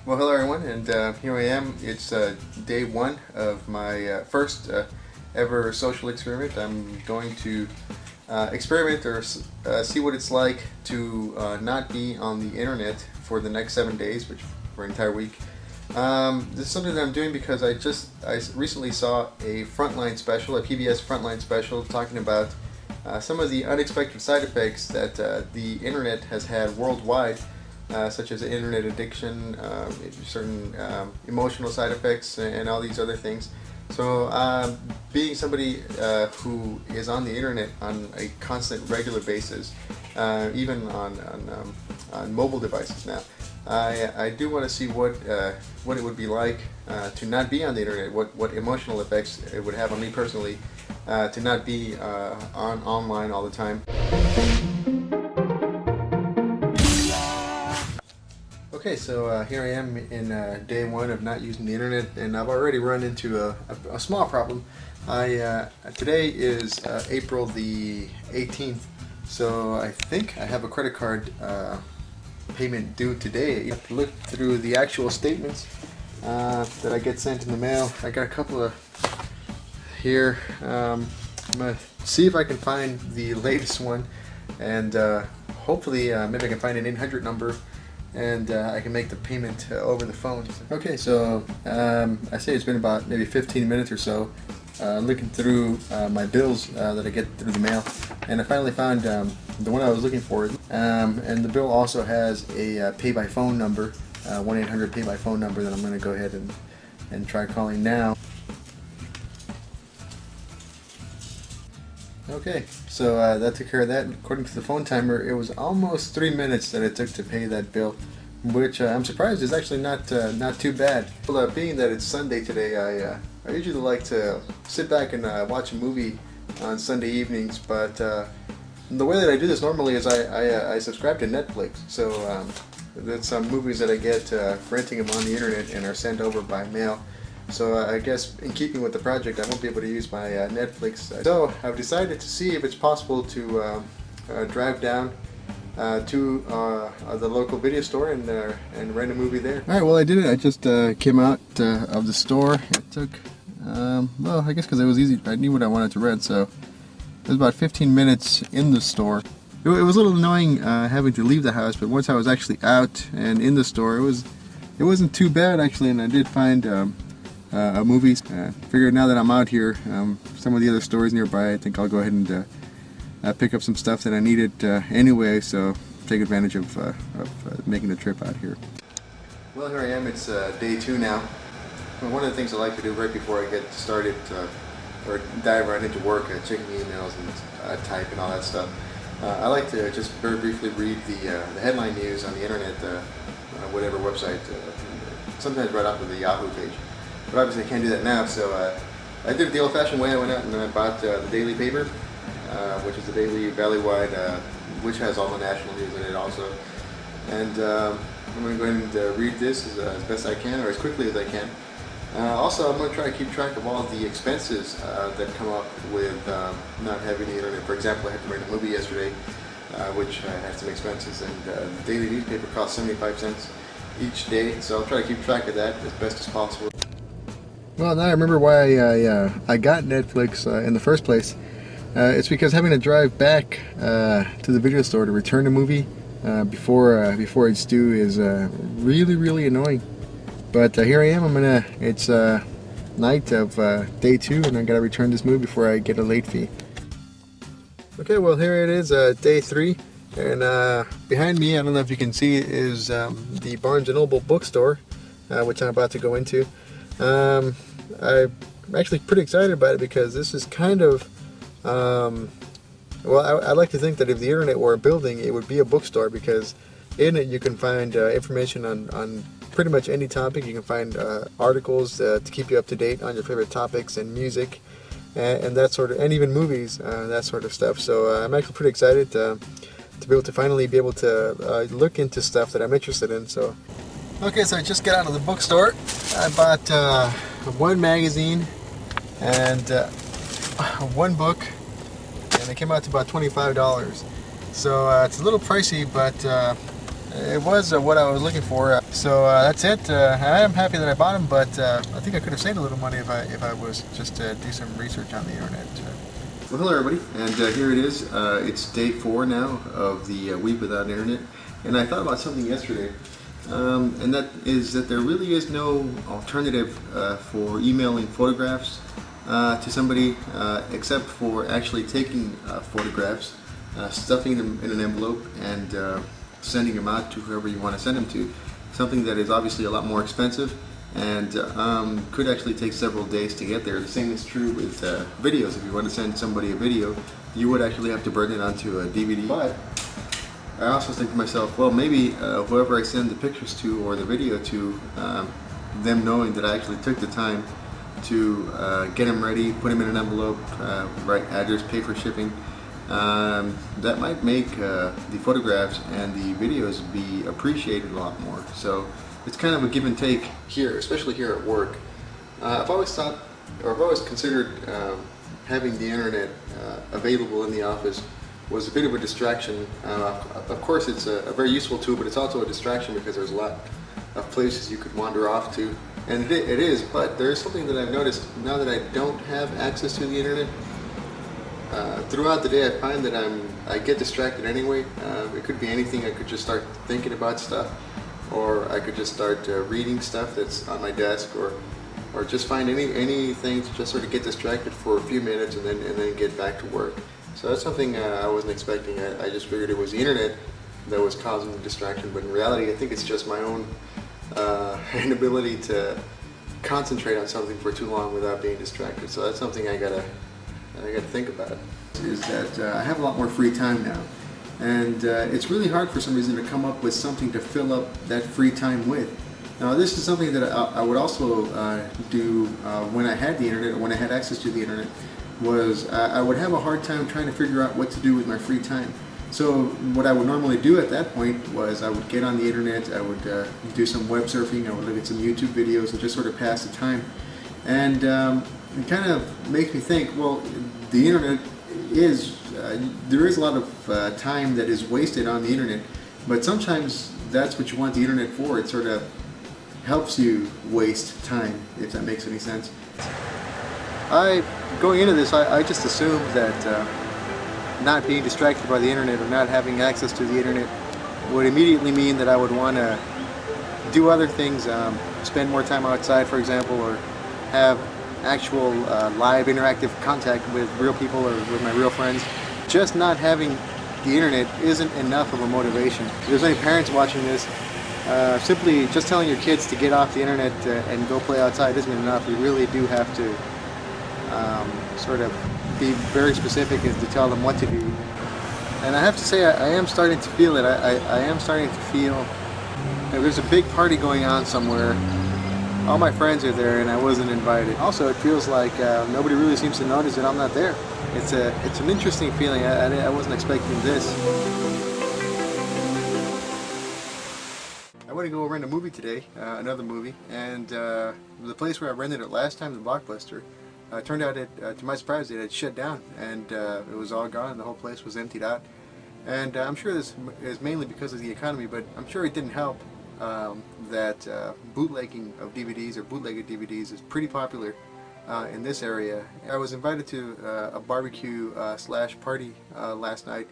Well, hello everyone, and here I am. It's day one of my first ever social experiment. I'm going to experiment or see what it's like to not be on the internet for the next 7 days, which for an entire week. This is something that I'm doing because I recently saw a Frontline special, a PBS Frontline special, talking about some of the unexpected side effects that the internet has had worldwide. Such as internet addiction, certain emotional side effects, and all these other things. So, being somebody who is on the internet on a constant, regular basis, even on mobile devices now, I do want to see what it would be like to not be on the internet. What emotional effects it would have on me personally to not be online all the time. Okay, so here I am in day one of not using the internet, and I've already run into a small problem. Today is April the 18th, so I think I have a credit card payment due today. You have to look through the actual statements that I get sent in the mail. I got a couple of here. I'm going to see if I can find the latest one, and hopefully maybe I can find an 800 number. And I can make the payment over the phone. Okay, so I say it's been about maybe 15 minutes or so looking through my bills that I get through the mail, and I finally found the one I was looking for. And the bill also has a pay-by-phone number, 1-800 pay-by-phone number that I'm going to go ahead and try calling now. Okay, so that took care of that. According to the phone timer, it was almost 3 minutes that it took to pay that bill, which I'm surprised is actually not too bad. Well, being that it's Sunday today, I usually like to sit back and watch a movie on Sunday evenings, but the way that I do this normally is I subscribe to Netflix, so there's some movies that I get renting them on the internet and are sent over by mail. So I guess in keeping with the project, I won't be able to use my Netflix. So I've decided to see if it's possible to drive down to the local video store and rent a movie there. All right, well I did it. I just came out of the store. It took, well, I guess because it was easy. I knew what I wanted to rent, so it was about 15 minutes in the store. It was a little annoying having to leave the house, but once I was actually out and in the store, it wasn't too bad actually, and I did find a movie. Figured now that I'm out here, some of the other stores nearby, I think I'll go ahead and pick up some stuff that I needed anyway, so take advantage of making the trip out here. Well, here I am. It's day two now. One of the things I like to do right before I get started or dive right into work, checking emails and type and all that stuff, I like to just very briefly read the headline news on the internet, whatever website, sometimes right off of the Yahoo page. But obviously I can't do that now, so I did it the old-fashioned way. I went out and I bought the daily paper, which is the Daily Valleywide, which has all the national news in it also. And I'm going to go ahead and read this as best I can, or as quickly as I can. Also, I'm going to try to keep track of all of the expenses that come up with not having the internet. For example, I had to rent a movie yesterday, which had some expenses, and the daily newspaper costs 75 cents each day, so I'll try to keep track of that as best as possible. Well, now I remember why I got Netflix in the first place. It's because having to drive back to the video store to return a movie before it's due is really annoying. But here I am. It's night of day two, and I gotta return this movie before I get a late fee. Okay, well here it is, day three, and behind me, I don't know if you can see, is the Barnes & Noble bookstore, which I'm about to go into. I'm actually pretty excited about it because this is kind of, well, I like to think that if the internet were a building, it would be a bookstore, because in it you can find information on pretty much any topic. You can find articles to keep you up to date on your favorite topics, and music, and that sort of, and even movies, that sort of stuff. So I'm actually pretty excited to be able to finally be able to look into stuff that I'm interested in. So. Okay, so I just got out of the bookstore. I bought one magazine and one book, and it came out to about $25. So it's a little pricey, but it was what I was looking for. So that's it. I am happy that I bought them, but I think I could have saved a little money if I was just to do some research on the internet. Well, hello everybody, and here it is. It's day 4 now of the week without internet, and I thought about something yesterday, and that is that there really is no alternative for emailing photographs to somebody except for actually taking photographs, stuffing them in an envelope, and sending them out to whoever you want to send them to. Something that is obviously a lot more expensive and could actually take several days to get there. The same is true with videos. If you want to send somebody a video, you would actually have to burn it onto a DVD. But I also think to myself, well, maybe whoever I send the pictures to or the video to, them knowing that I actually took the time to get them ready, put them in an envelope, write address, pay for shipping, that might make the photographs and the videos be appreciated a lot more. So it's kind of a give and take here, especially here at work. I've always thought, or I've always considered having the internet available in the office was a bit of a distraction. Of course it's a very useful tool, but it's also a distraction because there's a lot of places you could wander off to. And it is, but there is something that I've noticed now that I don't have access to the internet. Throughout the day I find that I get distracted anyway. It could be anything. I could just start thinking about stuff, or I could just start reading stuff that's on my desk, or just find anything to just sort of get distracted for a few minutes and then get back to work. So that's something I wasn't expecting. I just figured it was the internet that was causing the distraction, but in reality I think it's just my own inability to concentrate on something for too long without being distracted. So that's something I gotta think about. Is that I have a lot more free time now, and it's really hard for some reason to come up with something to fill up that free time with. Now this is something that I would also do when I had the internet, or when I had access to the internet, was I would have a hard time trying to figure out what to do with my free time. So what I would normally do at that point was I would get on the internet, I would do some web surfing, I would look at some YouTube videos and just sort of pass the time. And it kind of makes me think, well, the internet is, there is a lot of time that is wasted on the internet, but sometimes that's what you want the internet for. It sort of helps you waste time, if that makes any sense. Going into this, I just assumed that not being distracted by the internet or not having access to the internet would immediately mean that I would want to do other things, spend more time outside, for example, or have actual live interactive contact with real people or with my real friends. Just not having the internet isn't enough of a motivation. If there's any parents watching this, simply just telling your kids to get off the internet and go play outside isn't enough. You really do have to sort of be very specific as to tell them what to do. And I have to say, I am starting to feel it. I am starting to feel that there's a big party going on somewhere. All my friends are there and I wasn't invited. Also, it feels like nobody really seems to notice that I'm not there. It's an interesting feeling. I wasn't expecting this. I went to go rent a movie today, another movie, and the place where I rented it last time, the Blockbuster, turned out, to my surprise, it had shut down, and it was all gone, and the whole place was emptied out. And I'm sure this is mainly because of the economy, but I'm sure it didn't help that bootlegging of DVDs or bootlegged DVDs is pretty popular in this area. I was invited to a barbecue slash party last night,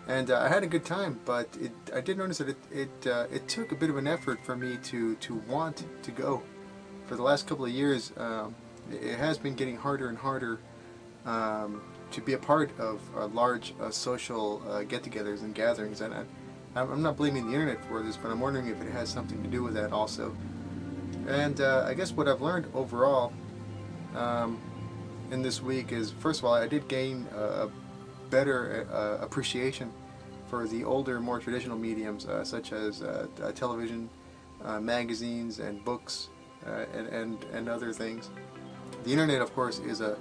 and I had a good time, but I did notice that it took a bit of an effort for me to want to go. For the last couple of years, it has been getting harder and harder to be a part of large social get-togethers and gatherings, and I'm not blaming the internet for this, but I'm wondering if it has something to do with that also. And I guess what I've learned overall in this week is, first of all, I did gain a better appreciation for the older, more traditional mediums such as television, magazines, and books, and other things. The internet, of course, is a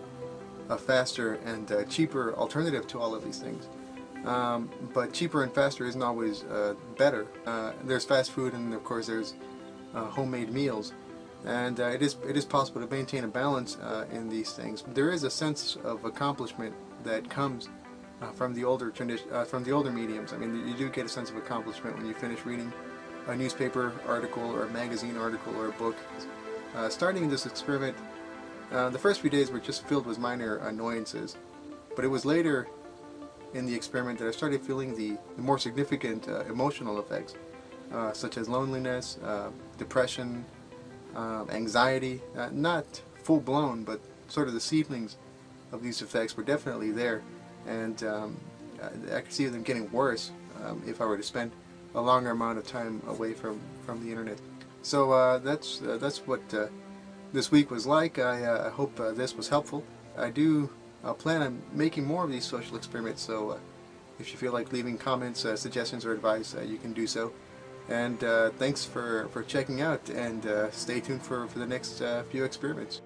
faster and cheaper alternative to all of these things. But cheaper and faster isn't always better. There's fast food, and of course there's homemade meals, and it is possible to maintain a balance in these things. There is a sense of accomplishment that comes from the older mediums. I mean, you do get a sense of accomplishment when you finish reading a newspaper article or a magazine article or a book. Starting this experiment, the first few days were just filled with minor annoyances, but it was later in the experiment that I started feeling the more significant emotional effects, such as loneliness, depression, anxiety. Not full-blown, but sort of the seedlings of these effects were definitely there, and I could see them getting worse if I were to spend a longer amount of time away from the internet. So that's what this week was like. I hope this was helpful. I do plan on making more of these social experiments, so if you feel like leaving comments, suggestions, or advice, you can do so. And thanks for checking out, and stay tuned for the next few experiments.